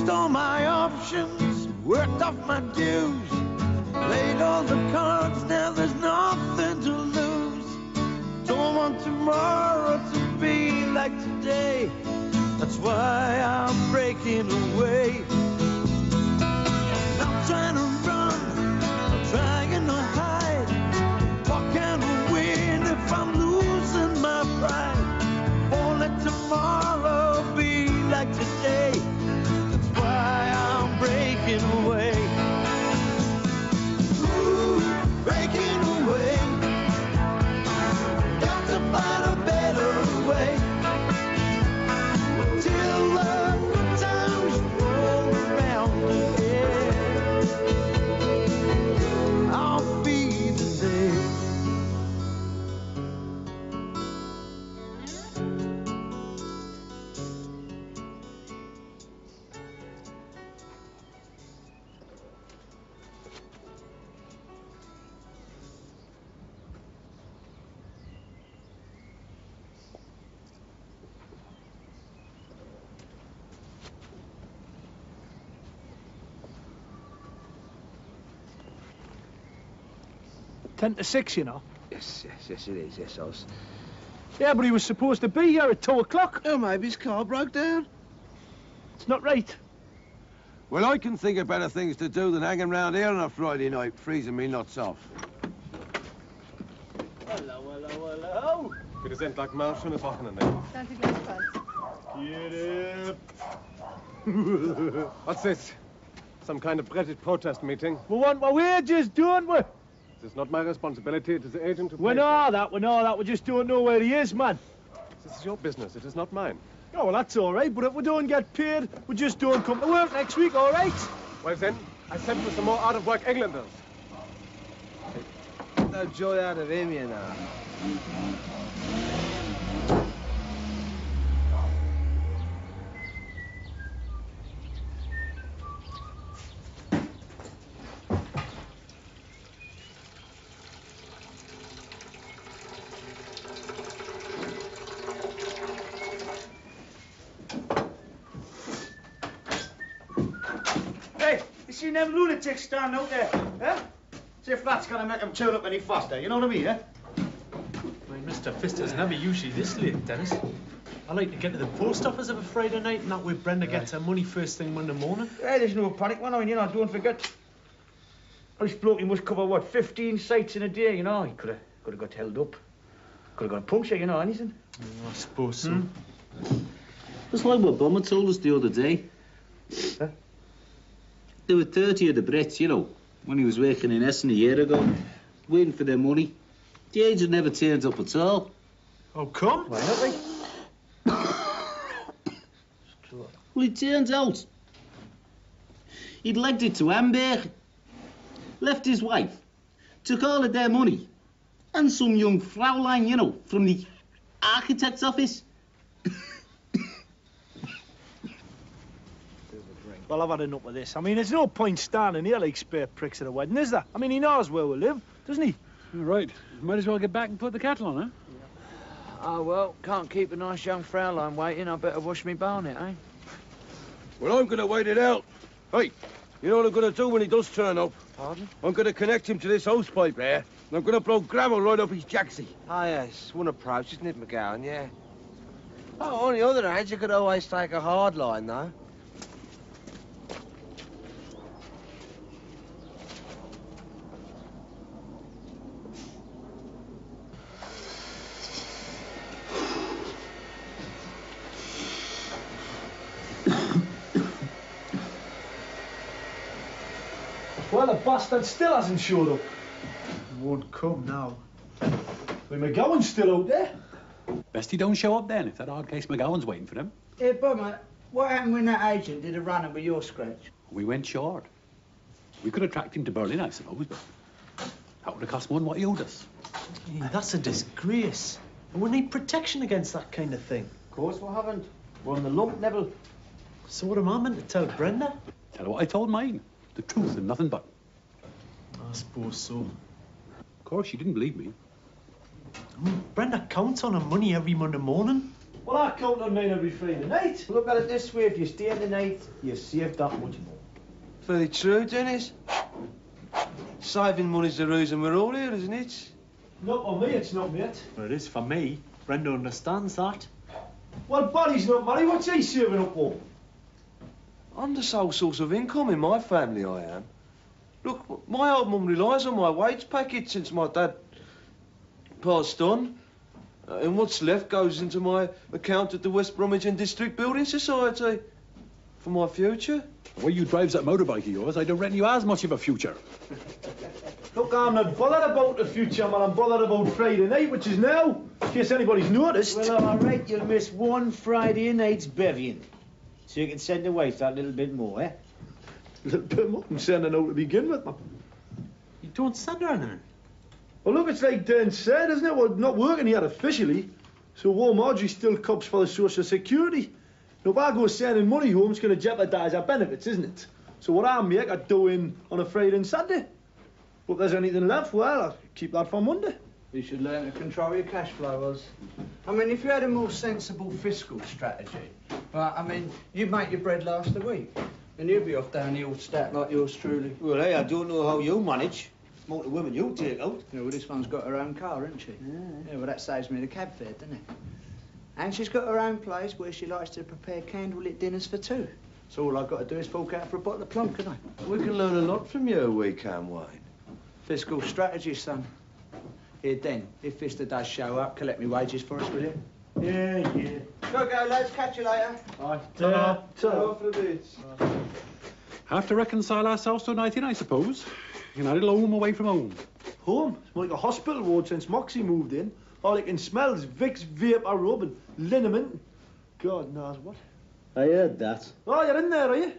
used all my options, worked off my dues, played all the cards, now there's nothing to lose. Don't want tomorrow to be like today, that's why I'm breaking away. I'm trying to run, I'm trying to hide. What can I win if I'm losing my pride? Won't let tomorrow be like today, that's why I'm breaking away. Ooh, breaking away. Got to find a better way. Till the times roll around again, I'll be the same. Ten to 6, you know. Yes, it is, yes, Oz. Yeah, but he was supposed to be here at 2 o'clock. Oh, maybe his car broke down. It's not right. Well, I can think of better things to do than hanging round here on a Friday night, freezing me nuts off. Hello, hello, hello. Wiedersehen, dag maar, schönes Wochenende. Danke gleichfalls. Get up. What's this? Some kind of British protest meeting? We want my wages, don't we? This is not my responsibility. It is the agent who We pays know that, we know that. We just don't know where he is, man. This is your business. It is not mine. Oh, well, that's all right, but if we don't get paid, we just don't come to work next week, all right? Well, then, I sent for some more out-of-work Englanders. No joy out of him, you know. Hey, you seen them lunatics standing out there, eh? See if that's gonna make them turn up any faster, you know what I mean, eh? I mean, Mr. Pfister's never usually this late, Dennis. I like to get to the post office of a Friday night, and that way Brenda gets her money first thing Monday morning. Hey, there's no panic, man. I mean, you know, don't forget. This bloke, he must cover, what, 15 sites in a day, you know? He could have got held up. Could have got a puncture, you know, anything. I suppose so. It's like what Bomber told us the other day. Huh? There were 30 of the Brits, you know, when he was working in Essen a year ago, waiting for their money. The agent never turns up at all. How come? Why not, like? Well, it turns out he'd legged it to Hamburg, left his wife, took all of their money, and some young Fraulein, you know, from the architect's office. Well, I've had enough of this. I mean, there's no point standing here like spare pricks at a wedding, is there? I mean, he knows where we live, doesn't he? You're right. Might as well get back and put the kettle on, huh? Oh, well, can't keep a nice young Fraulein waiting. I better wash me bonnet, eh? Well, I'm going to wait it out. Hey, you know what I'm going to do when he does turn up? Pardon? I'm going to connect him to this hosepipe here, and I'm going to blow gravel right up his jacksie. Oh, yes. One approach, isn't it, McGowan? Yeah. Oh, on the other hand, you could always take a hard line, though. Well, the bastard still hasn't showed up. He won't come now. Well, McGowan's still out there. Best he don't show up then, if that hard case McGowan's waiting for him. Hey, Bummer, what happened when that agent did a run-in with your scratch? We went short. We could have tracked him to Berlin, I suppose, but that would have cost more than what he owed us. Hey, that's a disgrace. And we need protection against that kind of thing. Of course we haven't. We're on the lump level. So what am I meant to tell Brenda? Tell her what I told mine. The truth and nothing but. I suppose so. Of course, she didn't believe me. I mean, Brenda counts on her money every Monday morning. Well, I count on mine every Friday night. Look at it this way, if you stay the night, you save that much more. Very true, Dennis. Saving money's the reason we're all here, isn't it? Not for me, it's not, mate. Well, it is for me. Brenda understands that. Well, Barry's not married. What's he saving up for? I'm the sole source of income in my family, I am. Look, my old mum relies on my wage packet since my dad passed on. And what's left goes into my account at the West Bromwich and District Building Society for my future. The way you drives that motorbike of yours, I don't reckon you has much of a future. Look, I'm not bothered about the future, man. I'm bothered about Friday night, which is now, in case anybody's noticed. Well, all right, you'll miss one Friday night's burying. So you can send the wife that little bit more, eh? A little bit more. I'm sending out to begin with, man. You don't send her anything. Well, look, it's like Dan said, isn't it? We're not working here officially, so Marjorie still cops for the Social Security. Now, if I go sending money home, it's going to jeopardise our benefits, isn't it? So what I make, I do in on a Friday and Saturday. But if there's anything left, well, I'll keep that for Monday. You should learn to control your cash flows. I mean, if you had a more sensible fiscal strategy, right, I mean, you'd make your bread last a week, and you'd be off down the old stat like yours truly. Well, hey, I don't know how you manage. More the women you take out. Yeah, well, this one's got her own car, hasn't she? Yeah, well, that saves me the cab fare, doesn't it? And she's got her own place where she likes to prepare candlelit dinners for two. So all I've got to do is fork out for a bottle of plum, can I? We can learn a lot from you, we can, Wayne. Fiscal strategy, son. Here, Den, if Fister does show up, collect me wages for us, will you? Yeah. Go, lads. Catch you later. Bye. Ta-ra. Ta-ra. For the bits. Have to reconcile ourselves to a night in, I suppose. You know, a little home away from home. Home? It's more like a hospital ward since Moxie moved in. All I can smell is Vicks vapor rub and liniment. God knows what. I heard that. Oh, you're in there, are you?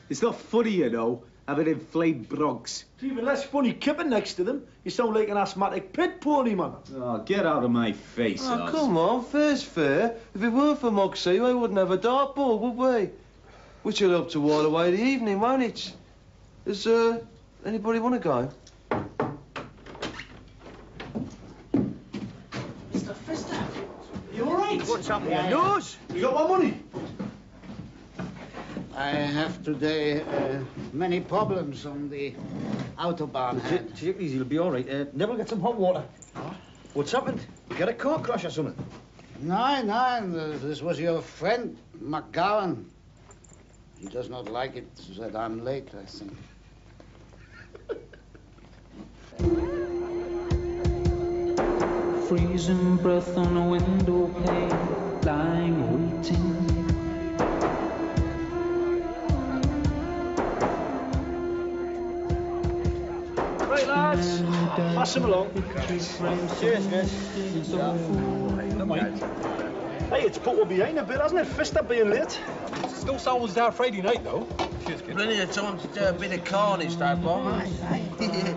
It's not funny, you know, having inflamed broncs. It's even less funny kipping next to them. You sound like an asthmatic pit pony, man. Oh, get out of my face, Oh, Oz. come on, fair's fair. If it weren't for Moxie, we wouldn't have a dartboard, would we? Which will help to while away the evening, won't it? Does, anybody want to go? Mr. Fister, you all right? What's up with your nose? You got my money? I have today many problems on the autobahn. Take it easy, you'll be all right. Neville, get some hot water. What's happened? You got a car crash or something? No, this was your friend, McGowan. He does not like it that I'm late, I think. Freezing breath on a window pane, lying waiting. Right, lads. Pass him along. Cheers, guys. Hey, it's put one behind a bit, hasn't it? Fister being late. Still someone's down Friday night, though. Plenty of time to do a bit of carnage, though, Bob.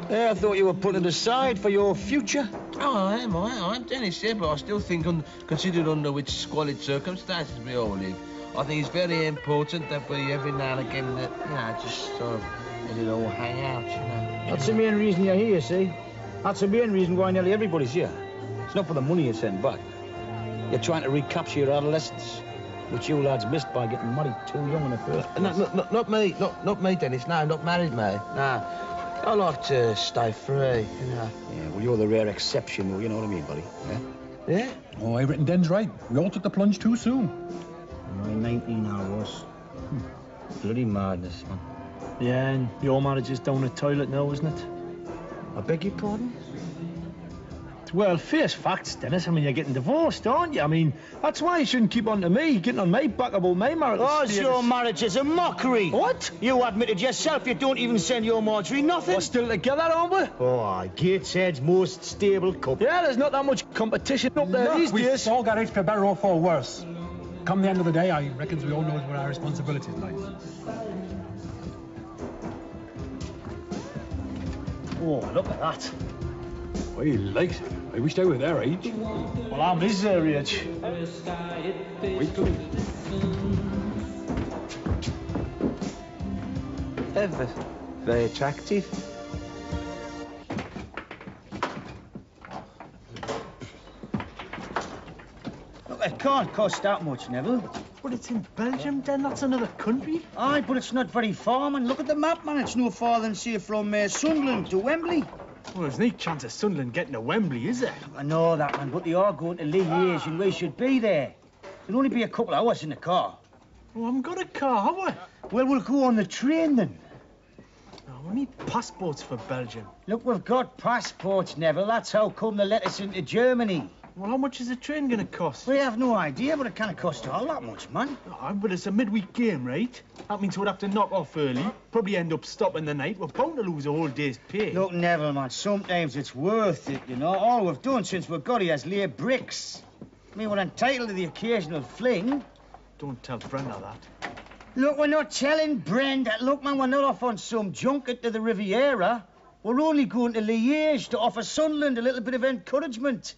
Yeah, I thought you were putting it aside for your future. Oh, I am, Dennis, yeah, but I still think, considered under which squalid circumstances we all live, I think it's very important that we every now and again, just sort of let it all hang out, you know. That's the main reason you're here, see? That's the main reason why nearly everybody's here. It's not for the money you send back. You're trying to recapture your adolescence, which you lads missed by getting married too young in the first place. Not me, Dennis, no, not married, mate, no. I like to stay free, you know. Yeah, well, you're the rare exception, though, you know what I mean, buddy? Yeah? Yeah? Oh, I reckon Den's right. We all took the plunge too soon. 19 hours. Bloody madness, man. Yeah, and your marriage is down the toilet now, isn't it? I beg your pardon? Well, face facts, Dennis. I mean, you're getting divorced, aren't you? I mean, that's why you shouldn't keep on to me, getting on my back about my marital status. Your marriage is a mockery. What? You admitted yourself you don't even send your Marjorie nothing. We're still together, aren't we? Oh, Gateshead's most stable couple. Yeah, there's not that much competition up there these days. We've all got it for better or for worse. Come the end of the day, I reckon we all know where our responsibilities lie. Oh, look at that. Well, he likes it. I wish I were their age. Well, I'm his age. Wait till Very attractive. can't cost that much, Neville. But it's in Belgium, then. That's another country. Aye, but it's not very far, man. Look at the map, man. It's no farther than, say, from Sunderland to Wembley. Well, there's no chance of Sunderland getting to Wembley, is there? I know that, man, but they are going to Liège, and we should be there. It'll only be a couple of hours in the car. Well, I haven't got a car, have I? Well, we'll go on the train, then. No, we need passports for Belgium. Look, we've got passports, Neville. That's how come they let us into Germany. Well, how much is the train going to cost? We have no idea, but it can't cost all that much, man. Oh, but it's a midweek game, right? That means we'd have to knock off early, probably end up stopping the night. We're bound to lose a whole day's pay. Look, Neville, man, sometimes it's worth it, you know. All we've done since we got here is lay bricks. I mean, we're entitled to the occasional fling. Don't tell Brenda that. Look, we're not telling Brenda. Look, man, we're not off on some junket to the Riviera. We're only going to Liège to offer Sunderland a little bit of encouragement.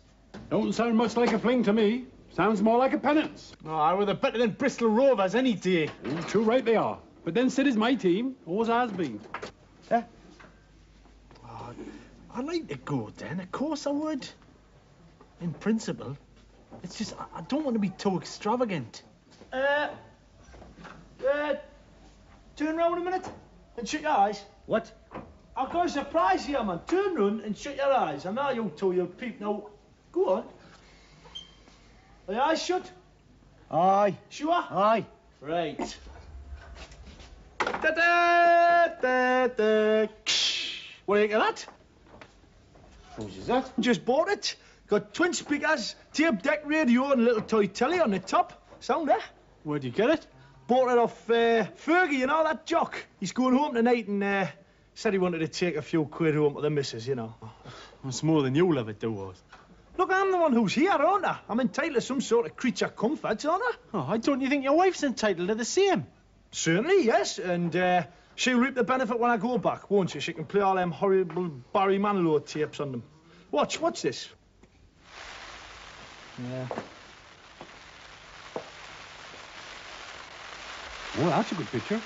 Don't sound much like a fling to me. Sounds more like a penance. Oh, well, they're better than Bristol Rovers any day. Too right they are. But then City's my team. Always has been. Huh? Oh, I'd like to go then. Of course I would. In principle. It's just, I don't want to be too extravagant. Turn round a minute and shut your eyes. What? I've got a surprise here, man. Turn round and shut your eyes. And now you two, you'll peep. Now, go on. Are your eyes shut? Aye. Sure? Aye. Right. Da-da-da-da. What do you think of that? Whose is that? Just bought it. Got twin speakers, tape deck radio and a little toy telly on the top. Sound there? Where'd you get it? Bought it off Fergie, you know, that jock. He's going home tonight and said he wanted to take a few quid home to the missus, you know. It's more than you'll ever do, us. Look, I'm the one who's here, aren't I? I'm entitled to some sort of creature comforts, aren't I? Oh, don't you think your wife's entitled to the same? Certainly, yes. And she'll reap the benefit when I go back, won't she? She can play all them horrible Barry Manilow tapes on them. Watch this. Yeah. Oh, that's a good picture.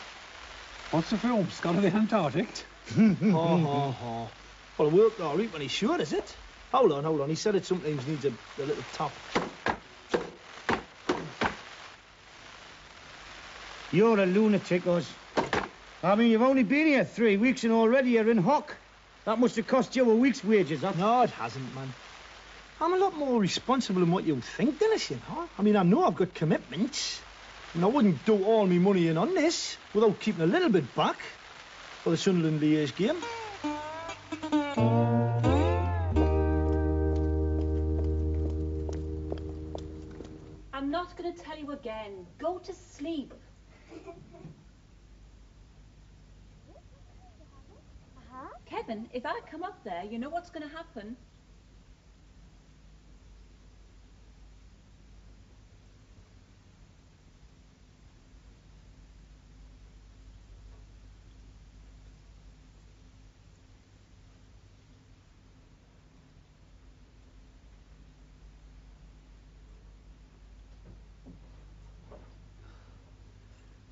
What's the film? Scott of the Antarctic? Well, it worked all right when he's sure, is it? Hold on. He said it sometimes needs a little tap. You're a lunatic, Oz. I mean, you've only been here 3 weeks and already you're in hock. That must have cost you a week's wages, huh? No, it hasn't, man. I'm a lot more responsible than what you think, Dennis, you know. I mean, I know I've got commitments. And I wouldn't do all my money in on this without keeping a little bit back for the Sunderland Liège game. I'm not going to tell you again. Go to sleep. Kevin, if I come up there, you know what's going to happen.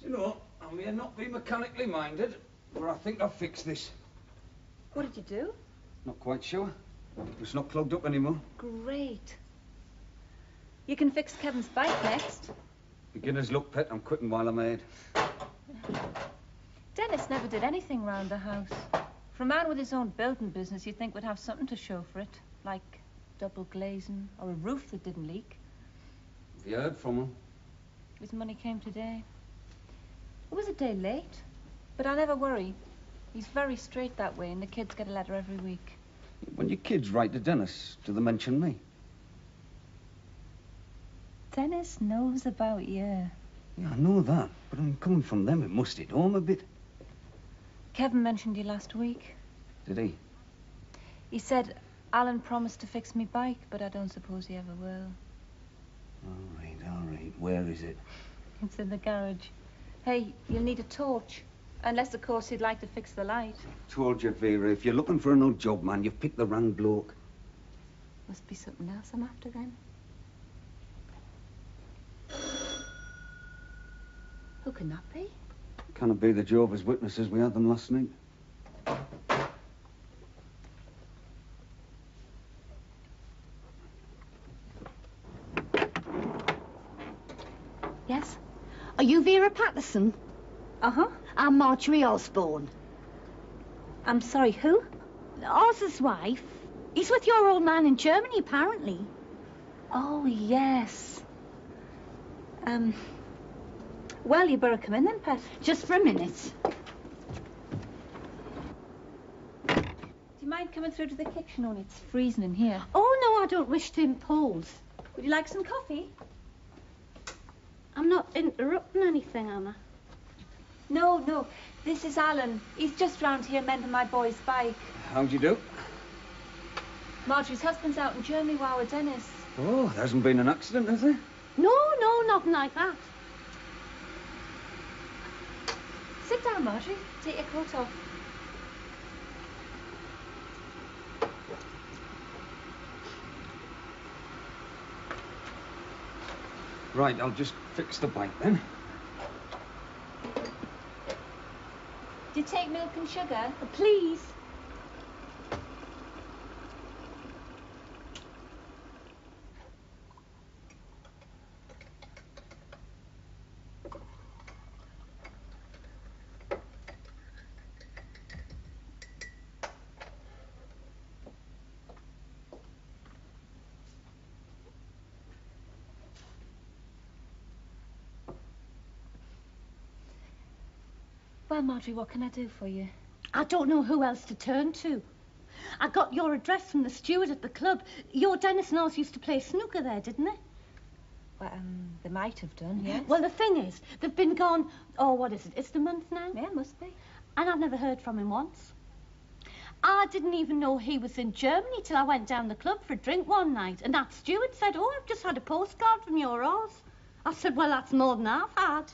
You know, I may not be mechanically minded, but I think I've fixed this. What did you do? Not quite sure. It's not plugged up anymore. Great. You can fix Kevin's bike next. Beginner's luck, pet. I'm quitting while I'm ahead. Dennis never did anything round the house. For a man with his own building business, you'd think we'd have something to show for it, like double glazing or a roof that didn't leak. Have you heard from him? His money came today. It was a day late, but I never worry. He's very straight that way, and the kids get a letter every week. When your kids write to Dennis, do they mention me? Dennis knows about you. Yeah, I know that, but I'm coming from them. It must hit home a bit. Kevin mentioned you last week. Did he? He said Alan promised to fix me bike, but I don't suppose he ever will. All right. Where is it? It's in the garage. Hey, you'll need a torch. Unless, of course, he'd like to fix the light. Told you, Vera, if you're looking for an odd job, man, you've picked the wrong bloke. Must be something else I'm after, then. Who can that be? Can it be the Jehovah's Witnesses? We had them last night. Are you Vera Patterson? Uh-huh. I'm Marjorie Osborne. I'm sorry, who? Oz's wife. He's with your old man in Germany, apparently. Oh, yes. Well, you better come in then, Pet. Just for a minute. Do you mind coming through to the kitchen? Only it's freezing in here. Oh, no, I don't wish to impose. Would you like some coffee? I'm not interrupting anything, am I? No, no. This is Alan. He's just round here mending my boy's bike. How do you do? Marjorie's husband's out in Germany while with Dennis. Oh, there hasn't been an accident, has there? No, no, nothing like that. Sit down, Marjorie. Take your coat off. Right, I'll just fix the bike then. Do you take milk and sugar? Please. Well, Marjorie, what can I do for you? I don't know who else to turn to. I got your address from the steward at the club. Your Dennis and Oz used to play snooker there, didn't they? Well, they might have done, yes. Well, the thing is, they've been gone, oh, what is it? It's the month now? Yeah, must be. And I've never heard from him once. I didn't even know he was in Germany till I went down the club for a drink one night. And that steward said, oh, I've just had a postcard from your Oz. I said, well, that's more than I've had.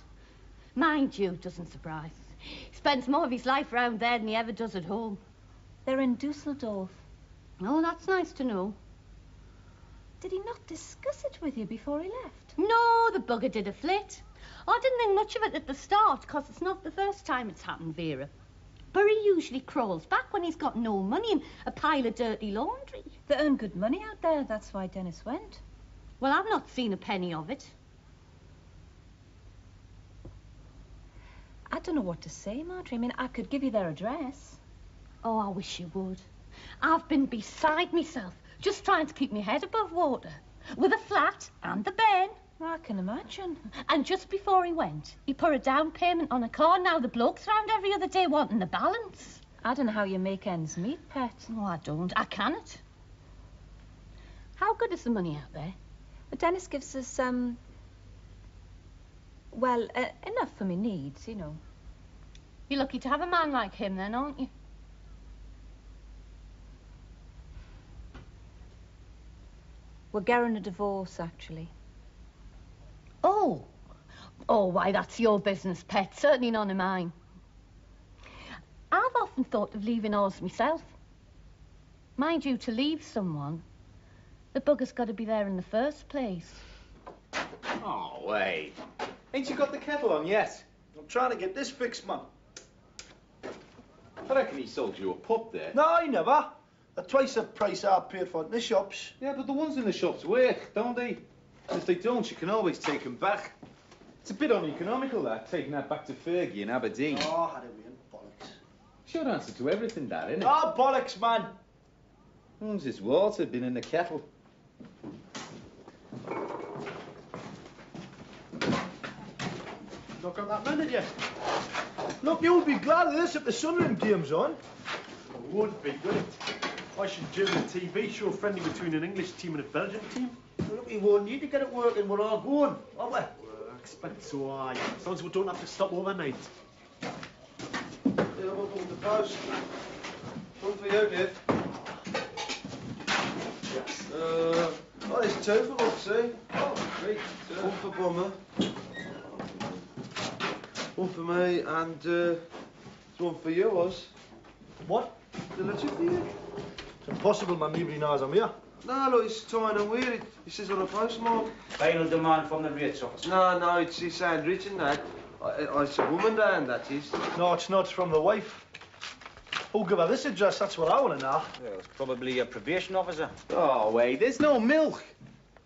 Mind you, doesn't surprise. He spends more of his life round there than he ever does at home. They're in Dusseldorf. Oh, that's nice to know. Did he not discuss it with you before he left? No, the bugger did a flit. I didn't think much of it at the start, because it's not the first time it's happened, Vera. But he usually crawls back when he's got no money and a pile of dirty laundry. They earn good money out there, that's why Dennis went. Well, I've not seen a penny of it. I don't know what to say, Marjorie. I mean, I could give you their address. Oh, I wish you would. I've been beside myself, just trying to keep my head above water. With a flat and the bairn. I can imagine. And just before he went, he put a down payment on a car. Now the bloke's round every other day wanting the balance. I don't know how you make ends meet, Pet. Oh, I don't. I cannot. How good is the money out there? Well, Dennis gives us, well, enough for me needs, you know. You're lucky to have a man like him then, aren't you? We're getting a divorce, actually. Oh. Oh, why, that's your business, Pet. Certainly none of mine. I've often thought of leaving Oz myself. Mind you, to leave someone, the bugger's got to be there in the first place. Oh, wait. Ain't you got the kettle on yet? I'm trying to get this fixed, man. I reckon he sold you a pup there. No, he never. At twice the price I paid for it in the shops. Yeah, but the ones in the shops work, don't they? And if they don't, you can always take them back. It's a bit uneconomical, that, taking that back to Fergie in Aberdeen. Oh, had it been bollocks. Sure answer to everything, that, innit? Oh, bollocks, man. Who's this water been in the kettle? Not got that minute yet. Look, you'll be glad of this if the Sunderland game's on. It would be, would it? I should do a TV show friendly between an English team and a Belgian team. Well, look, we won't need to get it working. We're all going, aren't we? Well, I expect so, aye. As long as we don't have to stop overnight. Yeah, welcome to the post. One for you, Dave. Yes. Oh, there's two for us, see? Oh, great. One for Bummer. One for me, and there's one for you, Oz. What? The letter for you. It's impossible, man. Nobody knows I'm here. No, look, it's tiny and weird. It says on a postmark. Final demand from the rates office. No, it's his handwritten, that. It's a woman down, that is. No, it's not. It's from the wife. Who gave her this address? That's what I want to know. Well, it's probably a probation officer. Oh, wait, there's no milk.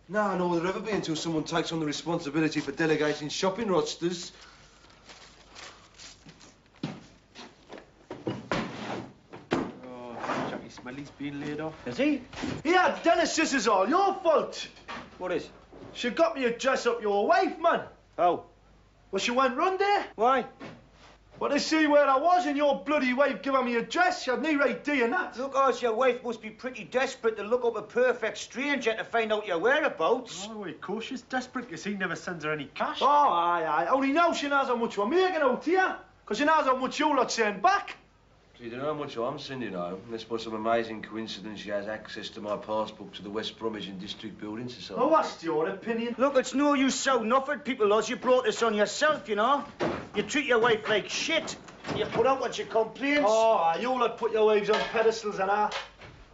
No, nor will there ever be until someone takes on the responsibility for delegating shopping rosters. Jackie Smelly's been laid off. Is he? Yeah, Dennis, this is all your fault. What is? She got me to dress up your wife, man. Oh. Well, she went round there. Why? Well, to see where I was and your bloody wife giving me a dress. She had me right doing that. Look, Oz, your wife must be pretty desperate to look up a perfect stranger to find out your whereabouts. Oh, of course she's desperate because he never sends her any cash. Oh, aye. Only now she knows how much we're making out here. Because she knows how much you lot send back. You don't know how much I'm sending home, unless by some amazing coincidence she has access to my passbook to the West Bromwich and District Building Society. Oh, what's your opinion? Look, it's no use shouting off at people, Oz. You brought this on yourself, you know. You treat your wife like shit. You put out when she complains. Oh, you lot put your wives on pedestals and I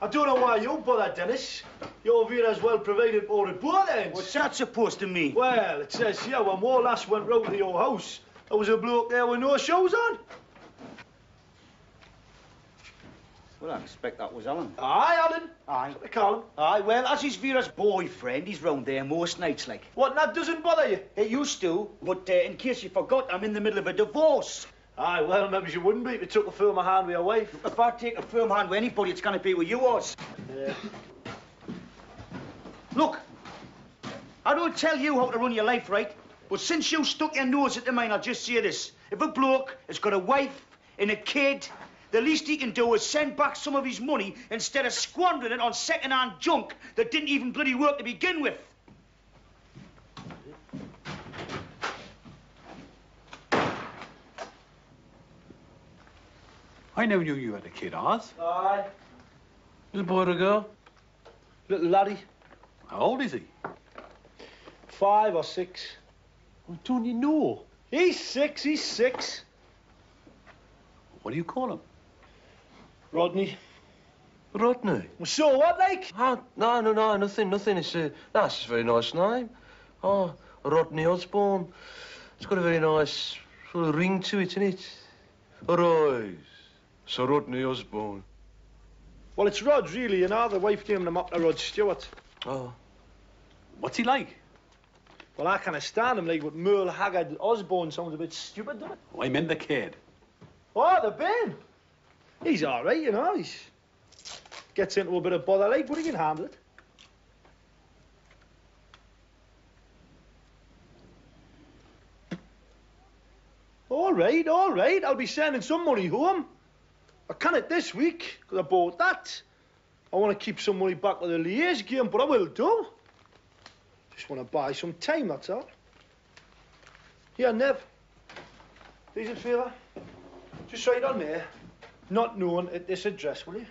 don't know why you bother, Dennis. Your view as well provided for at both ends. What's that supposed to mean? Well, it says here, when more lass went round to your house, there was a bloke there with no shoes on. Well, I expect that was Alan. Aye, Alan. Aye. That's what they call him. Aye, well, as he's Vera's boyfriend, he's round there most nights, like. What, and that doesn't bother you? It used to, but in case you forgot, I'm in the middle of a divorce. Aye, well, maybe you wouldn't be if you took a firm hand with your wife. If I take a firm hand with anybody, it's going to be with you, Oz. Yeah. Look, I don't tell you how to run your life, right? But since you stuck your nose into mine, I'll just say this. If a bloke has got a wife and a kid, the least he can do is send back some of his money instead of squandering it on second-hand junk that didn't even bloody work to begin with. I never knew you had a kid, Oz. Aye. Little boy or a girl? Little laddie. How old is he? 5 or 6. Well, don't you know? He's 6. What do you call him? Rodney. Rodney? Well, so what, like? Oh, no, nothing. It's that's a very nice name. Oh, Rodney Osborne. It's got a very nice sort of ring to it, isn't it? Arise, Sir Rodney Osborne. Well, it's Rod, really, you know. The wife gave him up to Rod Stewart. Oh. What's he like? Well, I can't stand him, like, with Merle Haggard Osborne sounds a bit stupid, doesn't it? Oh, I meant the kid. Oh, the Ben. He's all right, you know. He's gets into a bit of bother, like, but he can handle it. All right. I'll be sending some money home. I can't this week, because I bought that. I want to keep some money back with the liaise game, but I will do. Just want to buy some time, that's all. Here, Nev. Please a favour. Just write on there, not known at this address, will you?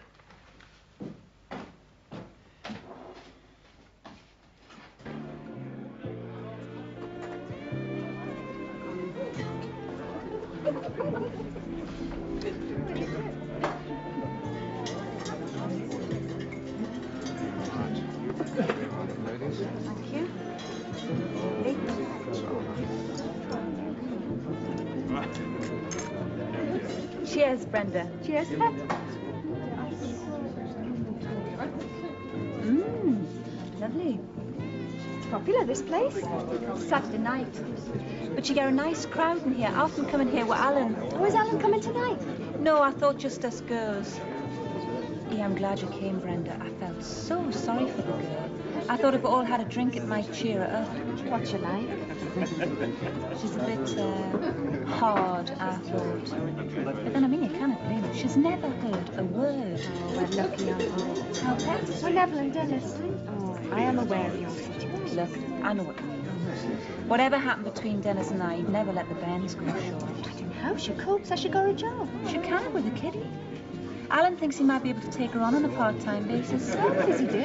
Cheers, Brenda. Cheers, Pet. Lovely. Popular, this place. Saturday night. But you get a nice crowd in here. I often come in here with Alan. Oh, is Alan coming tonight? No, I thought just us girls. Yeah, I'm glad you came, Brenda. I felt so sorry for the girl. I thought if we all had a drink, it might cheer her up. What's you like? She's a bit, hard, I thought. But then, I mean, you cannot blame her. She's never heard a word. Oh, we're lucky, aren't we? How pets? We're Neville and Dennis. Oh, I am aware of your situation. Look, I know what you mean. Whatever happened between Dennis and I, he'd never let the bands go short. I don't know. She copes. Has she got a job? She can with a kiddie. Alan thinks he might be able to take her on a part-time basis. Oh, what does he do?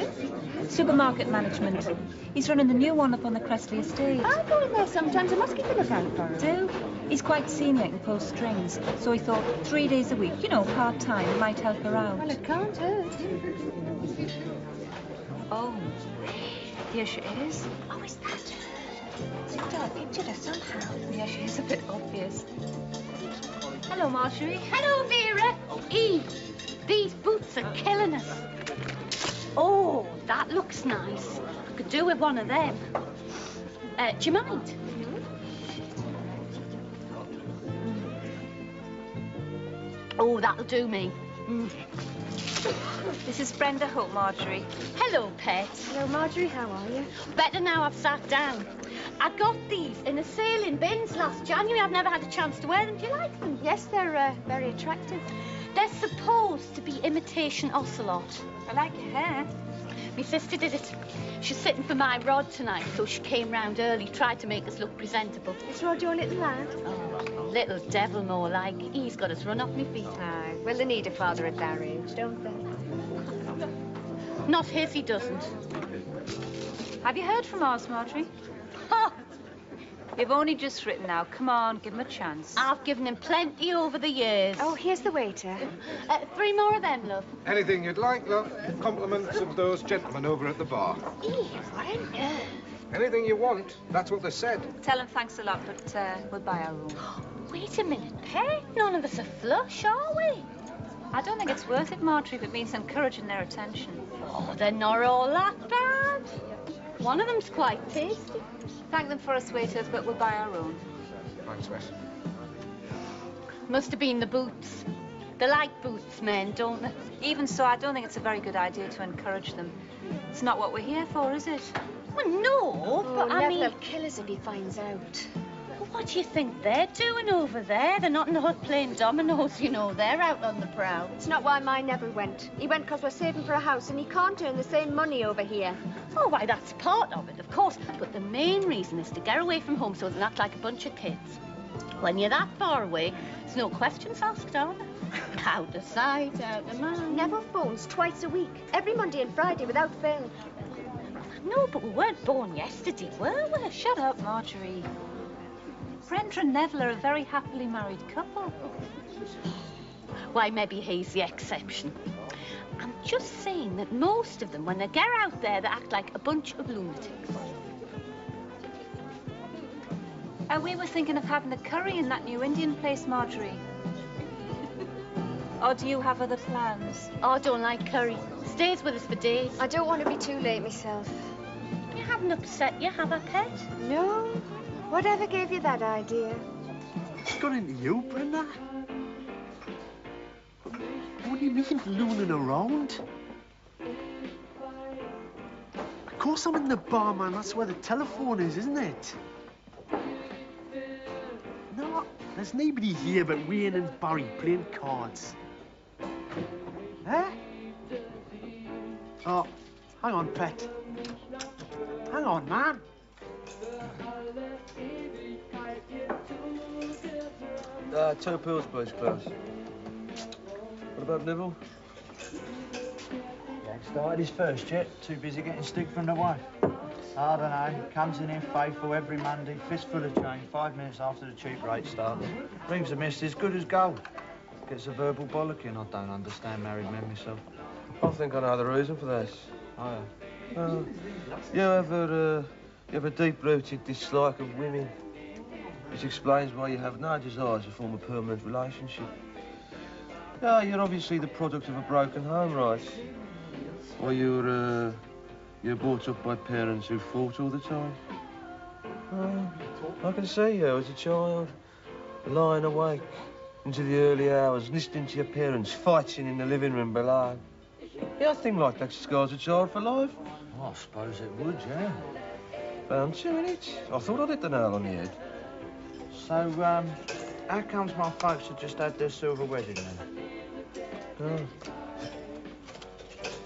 Supermarket management. He's running the new one up on the Cressley estate. I go in there sometimes. I must keep a lookout for her. Do? He's quite senior and can pull strings, so he thought 3 days a week, you know, part-time, might help her out. Well, it can't hurt. Oh, here she is. Oh, is that her? I thought I pictured her somehow. Yeah, she is a bit obvious. Hello, Marjorie. Hello, Vera. Eve, these boots are killing us. Oh, That looks nice. I could do with one of them. Do you mind? Oh, that'll do me. This is Brenda Hope, Marjorie. Hello, pet. Hello, Marjorie. How are you? Better now I've sat down. I got these in a sale in bins last January. I've never had a chance to wear them. Do you like them? Yes, they're very attractive. They're supposed to be imitation ocelot. I like your hair. My sister did it. She's sitting for my Rod tonight, so she came round early, tried to make us look presentable. Is Rod your little lad? Oh, little devil more like. He's got us run off my feet. Aye, well, they need a father at their age, don't they? Not his, he doesn't. Have you heard from ours, Marjorie? Oh, You've only just written now. Come on, give him a chance. I've given him plenty over the years. Oh, here's the waiter. 3 more of them, love. Anything you'd like, love. Compliments of those gentlemen over at the bar. What on earth? Anything you want. That's what they said. Tell him thanks a lot, but we'll buy our room. Wait a minute, Pet. None of us are flush, are we? I don't think it's worth it, Marjorie, if it means encouraging their attention. Oh, they're not all that bad. One of them's quite tasty. Thank them for us, waiters, but we'll buy our own. Thanks, Wes. Must have been the boots. They like boots, men, don't they? Even so, I don't think it's a very good idea to encourage them. It's not what we're here for, is it? Well, no, but I mean... Neville'll kill us if he finds out. What do you think they're doing over there? They're not in the hut playing dominoes, you know. They're out on the prowl. It's not why my Neville went. He went because we're saving for a house and he can't earn the same money over here. Oh, why, that's part of it, of course. But the main reason is to get away from home so they act like a bunch of kids. When you're that far away, there's no questions asked, are there? Out of sight, out of mind. Neville phones twice a week, every Monday and Friday without fail. No, but we weren't born yesterday, were we? Shut up, Marjorie. Brenda and Neville are a very happily married couple. Why, maybe he's the exception. I'm just saying that most of them, when they get out there, they act like a bunch of lunatics. We were thinking of having a curry in that new Indian place, Marjorie. Or do you have other plans? Oh, I don't like curry. Stays with us for days. I don't want to be too late myself. You haven't upset you, have I, Pet? No. Whatever gave you that idea? What's got into you, Brenda? What do you mean, looning around? Of course I'm in the bar, man. That's where the telephone is, isn't it? No, there's nobody here but Wayne and Barry playing cards. Eh? Oh, hang on, Pet. Hang on, man. Two pills, please, Klaus. What about Neville? He ain't started his first yet. Too busy getting stick from the wife. I don't know. Comes in here faithful every Monday, fistful of change, 5 minutes after the cheap rate starts. Rings a miss as good as gold. Gets a verbal bollocking. I don't understand married men myself. I think I know the reason for this. Oh, You have a deep-rooted dislike of women. Which explains why you have no desire to form a permanent relationship. Yeah, you're obviously the product of a broken home, right? Or you're brought up by parents who fought all the time. I can see you as a child, lying awake into the early hours, listening to your parents fighting in the living room below. Yeah, I think like that scars a child for life. I suppose it would, yeah. Bound to, innit? I thought I'd hit the nail on the head. So, how comes my folks have just had their silver wedding then?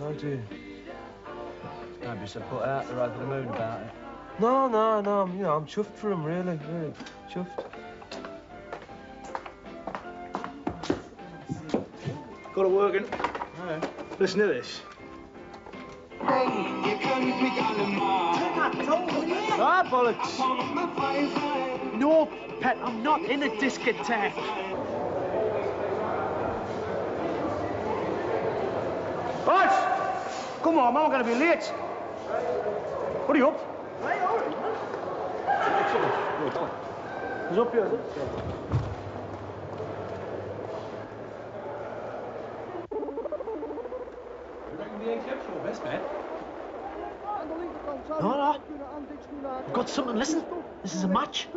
Oh dear. Don't be so put out, they're over the moon about it. No, I'm chuffed for him, really, chuffed. Got it working. Listen to this. Ah, bollocks. No, Pet, I'm not in a discotheque. Boss! Come on, man, I'm going to be late. Hurry up. He's up here, is it? The 8 show, best man. No. I've got something, listen. This is a match.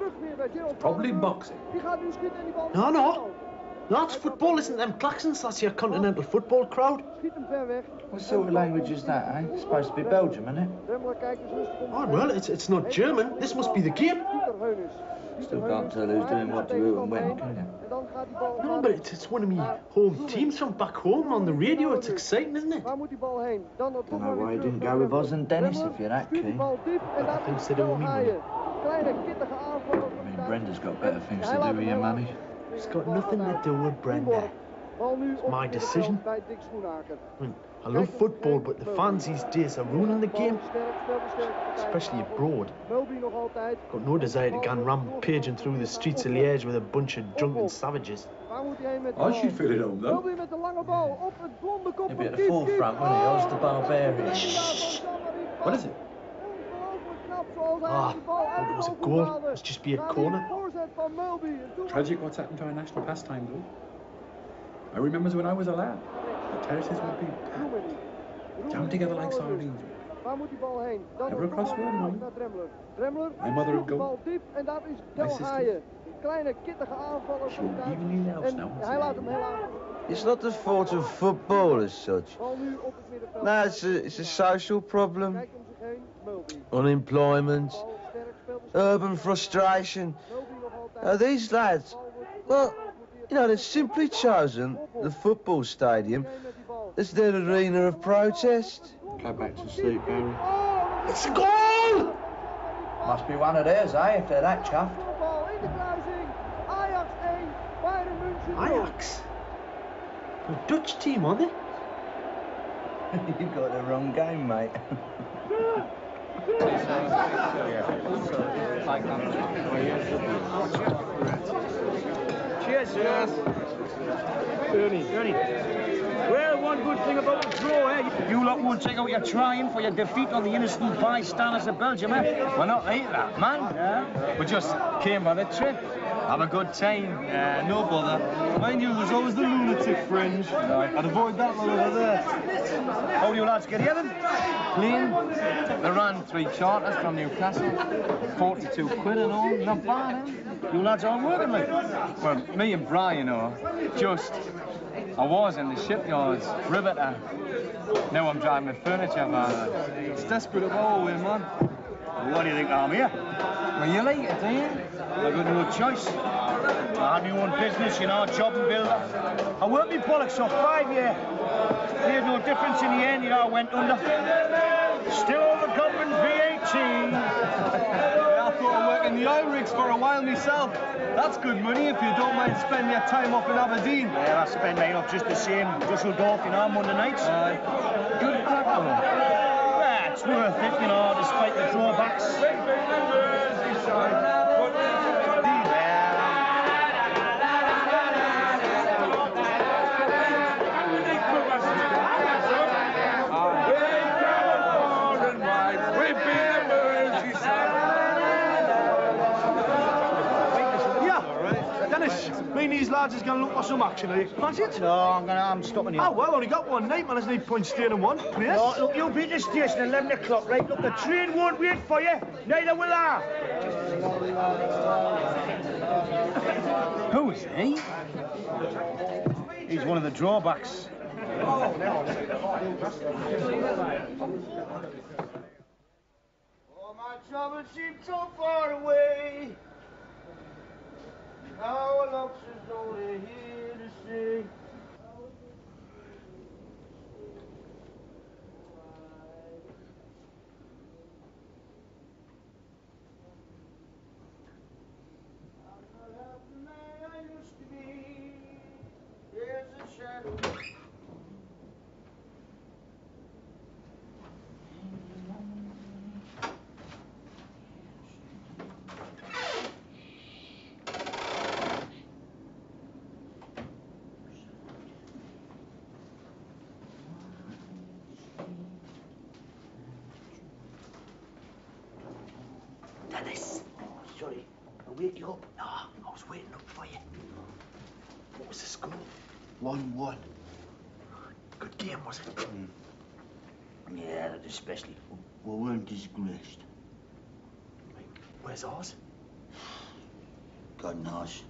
Probably boxing. No. No, it's football. Listen to them claxons. That's your continental football crowd. What sort of language is that, eh? It's supposed to be Belgium, isn't it? Oh, well, it's not German. This must be the game. Still can't tell who's doing what to who and when, can you? No, but it's one of me home teams from back home on the radio. It's exciting, isn't it? Don't know why you didn't go with Oz and Dennis if you're that keen. Things to do with me, money. I mean, Brenda's got better things to do with your money. It's got nothing to do with Brenda. It's my decision. I mean, I love football, but the fans these days are ruining the game. Especially abroad. Got no desire to go and rampaging through the streets of Liège with a bunch of drunken savages. I should feel it home, though. He'd be at the forefront, wouldn't he? Oz the Barbarian. Shh. What is it? Ah, it was a goal. Must just be a corner. Tragic what's happened to our national pastime, though. I remember when I was a lad, the terraces would be packed, jammed together like sardines. Never a crossword, no. My mother would go. My sister. She'll even leave the house now. It's not the fault of football as such. No, it's a social problem. Unemployment, urban frustration. These lads, well, you know, they've simply chosen the football stadium as their arena of protest. Go back to sleep, Barry. It's a goal! Must be one of theirs, eh, if they're that chuffed. Ajax? A Dutch team, aren't they? You got the wrong game, mate. Cheers, sir. Ernie. Well, one good thing about the draw, eh? You lot won't take out your trying for your defeat on the innocent bystanders of Belgium, eh? We're not like that, man. Yeah? We just came on a trip. Have a good time. No bother. Mind you, there's always the lunatic fringe. I'd avoid that one over there. How do you lads get here then? Plane. They ran 3 charters from Newcastle. 42 quid and all. Not bad, eh? You lads aren't working, like? Well, me and Brian, you know, I was in the shipyards, riveter. Now I'm driving the furniture van. It's desperate of all way, man. What do you think I'm here? Well, you like it, do you? I've got no choice. I had my own business, you know, job and builder. I worked me bollocks off 5 years. Made no difference in the end, you know, I went under. Still all the government VAT. I thought I worked in the oil rigs for a while myself. That's good money if you don't mind spending your time up in Aberdeen. Yeah, I spend mine up just the same. Dusseldorf, you know, Monday nights. Good crack, though. Yeah, it's worth it, you know, despite the drawbacks. These lads is going to look for some action, are you? Fancy it? No, I'm stopping you. Oh, well, only got one night, man. There's no point staying in one place. No, look, you'll be at the station at 11 o'clock, right? Look, the train won't wait for you. Neither will I. Who is he? He's one of the drawbacks. All my troubles seem so far away. Now a looks as though they're here to stay. I'm not half the man I used to be. There's a shadow. Dennis. Sorry, I wake you up. No, I was waiting up for you. What was the score? 1-1. Good game, was it? Yeah, that especially. We weren't disgraced. Where's ours? God knows.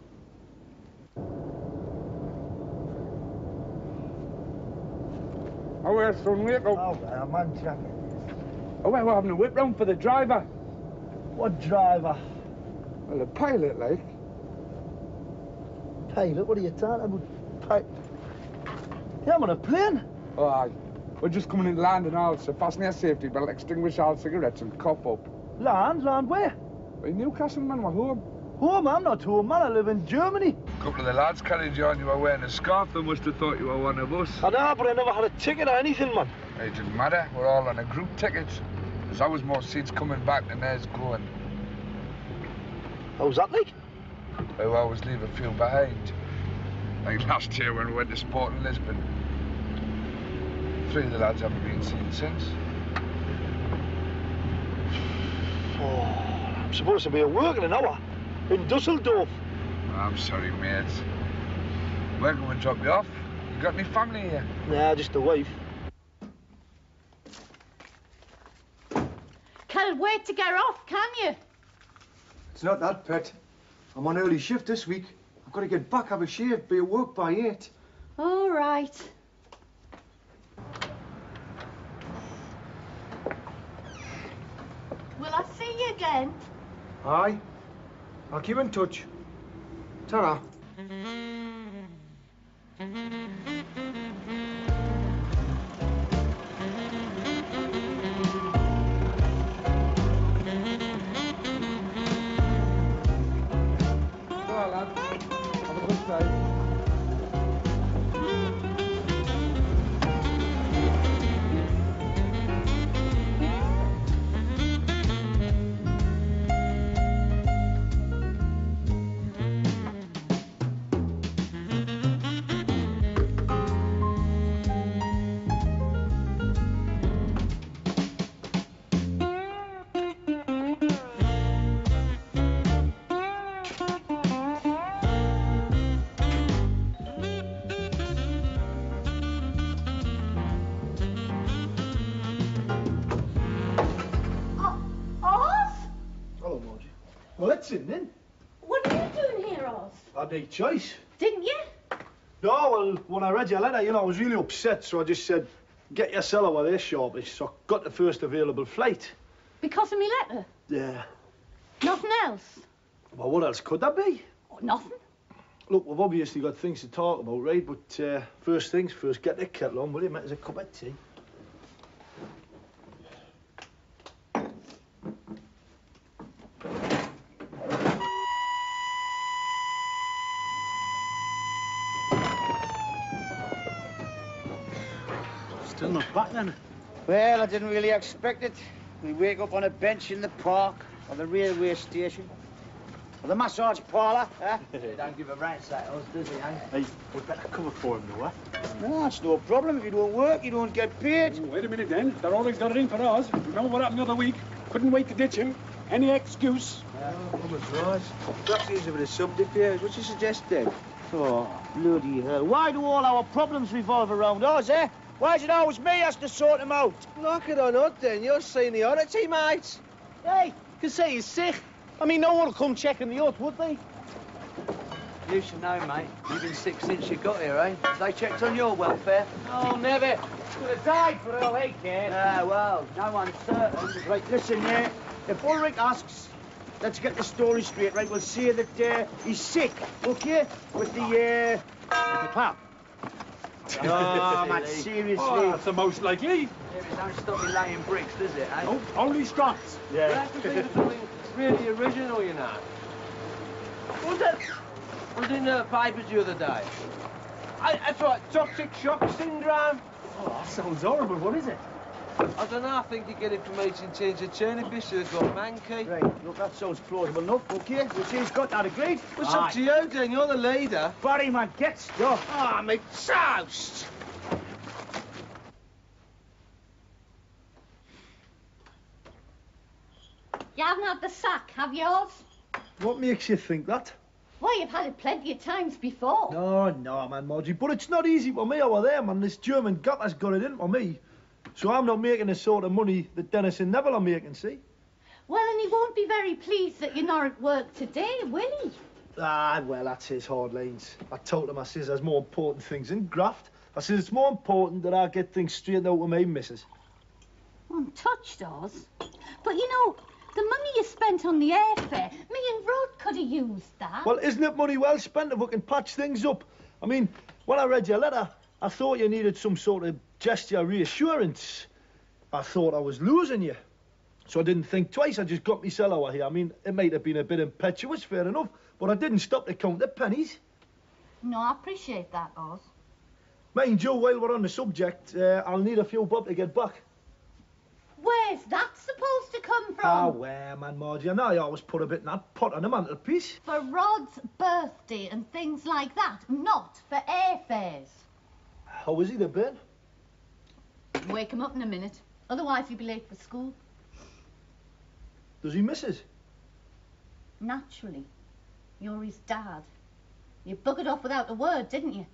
Oh, where's son, wake up. Oh, I'm on track. Oh, well, we're having a whip round for the driver. What driver? Well, the pilot, like. Pilot? What are you talking about? Yeah, I'm on a plane. Oh, aye. We're just coming in land and all, so fasten your safety belt, extinguish all cigarettes and cop up. Land? Land where? In Newcastle, man, we're home. Home? I'm not home, man. I live in Germany. A couple of the lads carried you on, you were wearing a scarf. They must have thought you were one of us. I know, but I never had a ticket or anything, man. It didn't matter. We're all on a group ticket. There's always more seats coming back than there's going. How's that like? I always leave a few behind. Like last year when we went to sport in Lisbon. 3 of the lads haven't been seen since. Oh, I'm supposed to be at work in an hour. In Dusseldorf. I'm sorry, mate. Where can we drop you off? You got any family here? Nah, just the wife. Can't wait to get off, can you? It's not that, Pet. I'm on early shift this week. I've got to get back, have a shave, be at work by 8. All right. Will I see you again? Aye. I'll keep in touch. Ta-ra. Well, that's it then. What are you doing here, Oz? I had no choice. Didn't you? No, well, when I read your letter, you know, I was really upset, so I just said, get your cellar where they're sharpish. So I got the first available flight. Because of me letter? Yeah. Nothing else? Well, what else could that be? Oh, nothing. Look, we've obviously got things to talk about, right? But first things first, get the kettle on, will you? Make us a cup of tea. Still not back then? Well, I didn't really expect it. We wake up on a bench in the park or the railway station. Or the massage parlour, eh? Don't give a rat's that, Oz, does he, eh? Hey, we'd better cover for him, though, eh? No, that's no problem. If you don't work, you don't get paid. Oh, wait a minute, then. They're always got it in for us. Remember what happened the other week? Couldn't wait to ditch him. Any excuse. Woman's right. Perhaps he's a bit of subterfuge. What you suggest, then? Oh, bloody hell. Why do all our problems revolve around us, eh? Why is it always me has to sort them out? Knock it on up, then. You're seniority, mate. Hey, can say he's sick. I mean, no one will come checking the hut, would they? You should know, mate. You've been sick since you got here, eh? Have they checked on your welfare? Oh, never. Could have died for all they cared. Ah, well, no one's certain. Right, listen here. If Ulrich asks, let's get the story straight, right? We'll say that he's sick, okay? With the clap. Oh, man, seriously. Oh, that's the most likely. Yeah, but don't stop you laying bricks, does it, eh? Oh, only straps. Yeah. You have to think of something really original, you know. What was that? Was in the papers the other day. That's right, toxic shock syndrome. Oh, that sounds horrible. What is it? I don't know, I think you get it from eating tins of turnip fish that have got manky. Right, look, that sounds plausible enough, okay? We'll see he's got that agreed. What's up to you, then? You're the leader. Barry, man, get stuff. Ah, me toast! You haven't had the sack, have you, Oz? What makes you think that? Well, you've had it plenty of times before. No, man, Marjorie. But it's not easy for me over there, man. This German gap has got it in for me. So I'm not making the sort of money that Dennis and Neville are making, see? Well, and he won't be very pleased that you're not at work today, will he? Ah, well, that's his hard lines. I told him, I says, there's more important things than graft. I says, it's more important that I get things straightened out with my missus. I'm touched, Oz. But, you know, the money you spent on the airfare, me and Rod could have used that. Well, isn't it money well spent if we can patch things up? I mean, when I read your letter, I thought you needed some sort of gesture of reassurance. I thought I was losing you. So I didn't think twice, I just got myself out of here. I mean, it might have been a bit impetuous, fair enough, but I didn't stop to count the pennies. No, I appreciate that, Oz. Mind you, while we're on the subject, I'll need a few bob to get back. Where's that supposed to come from? Ah, where, man, Marjorie? I know you always put a bit in that pot on the mantelpiece. For Rod's birthday and things like that, not for airfares. How is he, the Ben? Wake him up in a minute, otherwise he'll be late for school. Does he miss us? Naturally. You're his dad. You buggered off without a word, didn't you?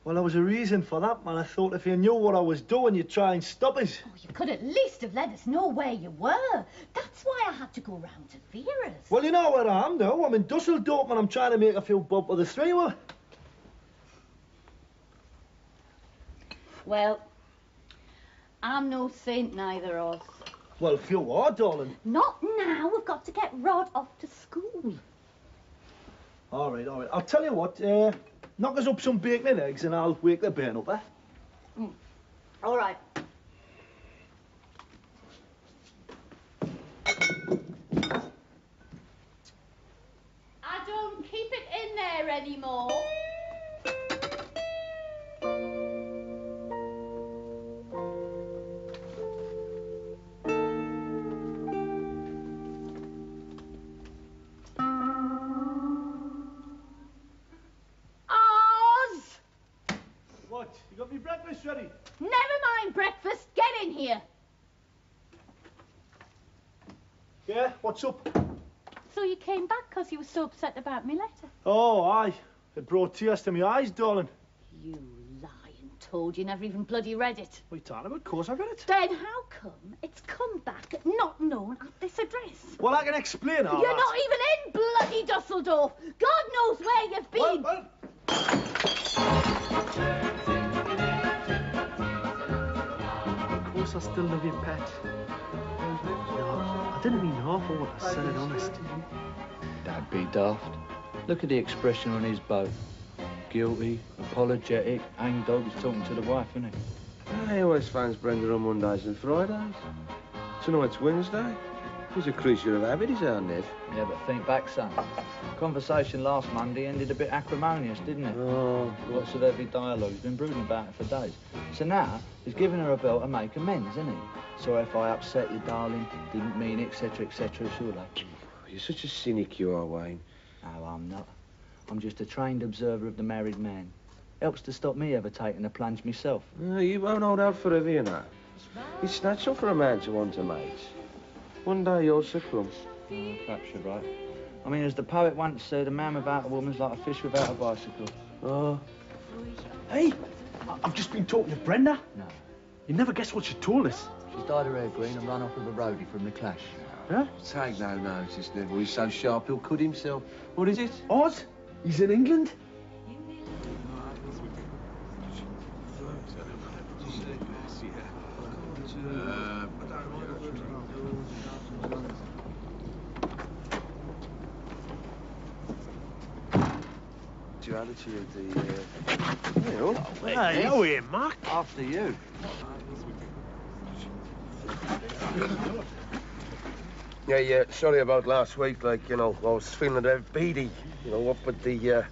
Well, there was a reason for that, man. I thought if you knew what I was doing, you'd try and stop us. Oh, you could at least have let us know where you were. That's why I had to go round to Vera's. Well, you know where I am now. I'm in Dusseldorf and I'm trying to make a few bob with the three of us. Well, I'm no saint neither, Oz. Well, if you are, darling. Not now. We've got to get Rod off to school. All right, all right. I'll tell you what, knock us up some bacon and eggs and I'll wake the bairn up, eh? All right. I don't keep it in there anymore. You got me breakfast ready? Never mind breakfast. Get in here. Yeah, what's up? So you came back because you were so upset about me letter? Oh, aye. It brought tears to my eyes, darling. You lying toad. You never even bloody read it. What are you talking about? Of course I read it. Then how come it's come back not known at this address? Well, I can explain all You're that. not even in bloody Dusseldorf. God knows where you've been. Well. Of course I still love you, pet. No, I didn't mean half of what I said it honest. That'd be daft. Look at the expression on his boat. Guilty, apologetic, hangdog. He's talking to the wife, isn't he? He always finds Brenda on Mondays and Fridays. Tonight's Wednesday. He's a creature of habit, is our Ned. Yeah, but think back, son. Conversation last Monday ended a bit acrimonious, didn't it? Oh. Lots of heavy dialogue. He's been brooding about it for days. So now, he's giving her a bell to make amends, isn't he? Sorry if I upset you, darling. Didn't mean it, etc., etc., surely. You're such a cynic, you are, Wayne. No, I'm not. I'm just a trained observer of the married man. Helps to stop me ever taking a plunge myself. You won't hold out forever, you know. It's natural for a man to want a mate. One day you'll succumb. Oh, perhaps you're right. I mean, as the poet once said, a man without a woman's like a fish without a bicycle. Oh. Hey, I've just been talking to Brenda. No. You never guess what she told us. She's dyed her hair green and run off with a roadie from the Clash. Huh? Take no notice, Neville. He's so sharp he'll cut himself. What is it? Oz? He's in England? Your attitude, Hey, how are you, Mark? After you. Yeah, sorry about last week. Like, you know, I was feeling a bit beady, you know, up with the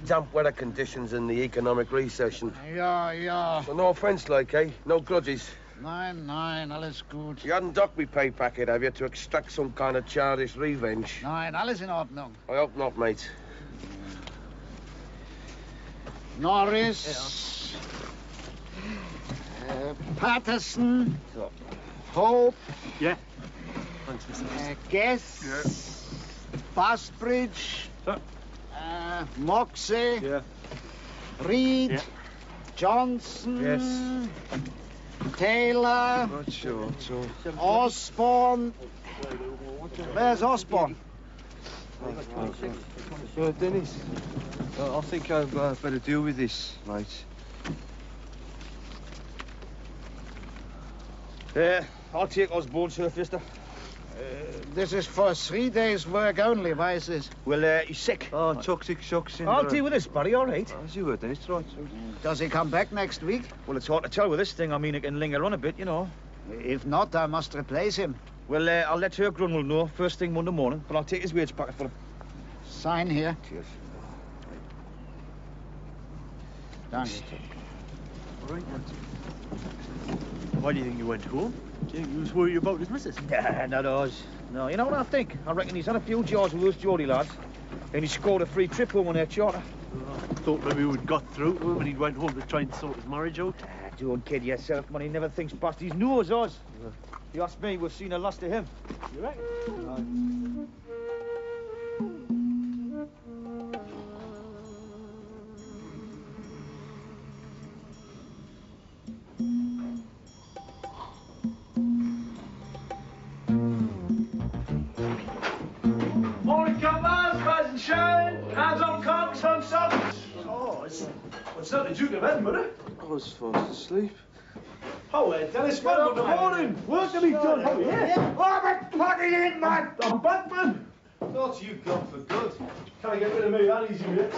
damp weather conditions and the economic recession. Ja. So no offence, like, eh? No grudges. Nein, alles gut. You hadn't docked me pay packet, have you, to extract some kind of childish revenge? Nein, alles in Ordnung. I hope not, mate. Norris. Patterson. Hope. Yeah. Thanks, Mr. Guess. Yeah. Fastbridge. Moxie. Yeah. Reed. Yeah. Johnson. Yes. Taylor. Not sure, so... Osborne. Where's Osborne? Dennis, I think I've better deal with this, mate. I'll take Osborne, Sir Fister. This is for 3 days' work only. Why is this? Well, he's sick. Oh, toxic shock syndrome. I'll deal with this, Barry, all right. As you heard, Dennis, right. Does he come back next week? Well, it's hard to tell with this thing. I mean, it can linger on a bit, you know. If not, I must replace him. Well, I'll let her Grunwald know first thing Monday morning, but I'll take his wage packet for him. Sign here. Cheers. Thank you. All right, why do you think you went home? Do you think he was worried about his missus? Yeah, not us. No, you know what I think? I reckon he's had a few jars with those Geordie lads, and he scored a free trip home on their charter. I thought maybe we'd got through to him when he went home to try and sort his marriage out. Don't kid yourself, man. He never thinks past his nose, Oz. You ask me, we've seen a last of him. You reckon? Morning, comrades, rise and shine. Hands on cocks, on socks. Oh, it's not the Duke of Edinburgh. I was fast asleep. Oh, Dennis, man, good morning. Work to be done. Oh, yeah. Oh, but in, man. I'm back, man. Thought you gone for good. Can't get rid of me that easy, mate.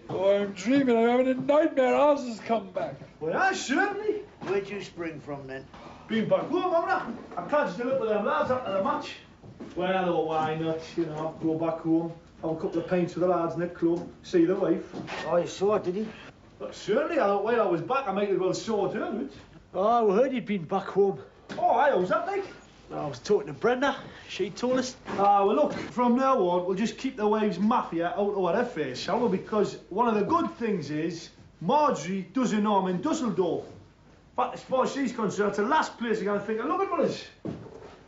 Oh, I'm dreaming. I'm having a nightmare. Ours has come back. Well, yeah, certainly. Where'd you spring from, then? Been back home, haven't I? I can't still up with them lads after the match. Well, oh, why not? You know, go back home, have a couple of pints with the lads in the club, see the wife. Oh, you saw it, did you? But certainly, I thought while I was back, I might as well sort her out. Oh, I heard you'd been back home. Oh, I was that, like? I was talking to Brenda. She told us. Ah, well, look, from now on, we'll just keep the wives' mafia out of our face, shall we? Because one of the good things is Marjorie doesn't know I'm in Dusseldorf. But as far as she's concerned, it's the last place you're going to think of looking for us.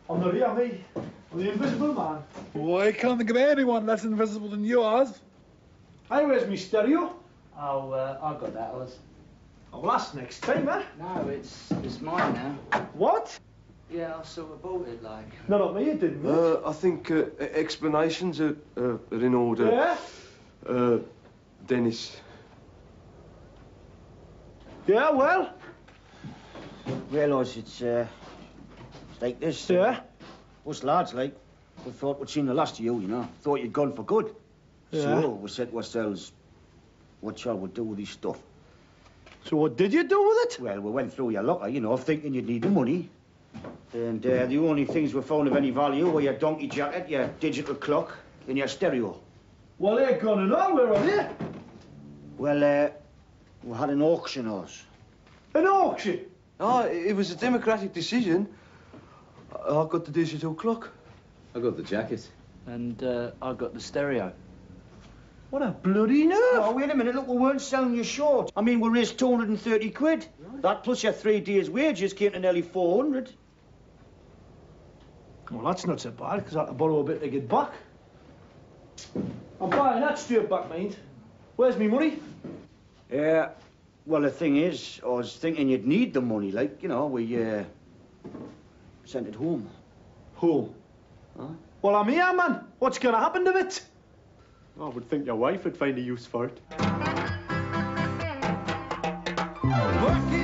I'm not here, me. I'm the invisible man. Oh, I can't think of anyone less invisible than you, Oz. Hey, where's me stereo? Oh, I've got that, Oz. Oh, well, that's next time, eh? No, it's mine now. What? Yeah, I sort of bought it, like. No, not me, you didn't. Mate. I think explanations are in order. Yeah? Dennis. Yeah, well? Well, Oz, it's like this. Yeah? Us lads, like, we thought we'd seen the last of you, you know. Thought you'd gone for good. Yeah. So we said to ourselves, what shall we do with this stuff? So what did you do with it? Well, we went through your locker, you know, thinking you'd need the money. And the only things we found of any value were your donkey jacket, your digital clock, and your stereo. Well, they're gone and nowhere, are they? Well, we had an auction, Oz. An auction? Oh, it was a democratic decision. I got the digital clock. I got the jacket. And I got the stereo. What a bloody nerve! Oh, wait a minute, look, we weren't selling you short. I mean, we raised 230 quid. That plus your 3 days' wages came to nearly 400. Well, that's not so bad, because I had to borrow a bit to get back. I'm buying that straight back, mind. Where's me money? Well, the thing is, I was thinking you'd need the money, like, you know, we, sent it home. Home? Huh? Well, I'm here, man. What's going to happen to it? I would think your wife would find a use for it. Working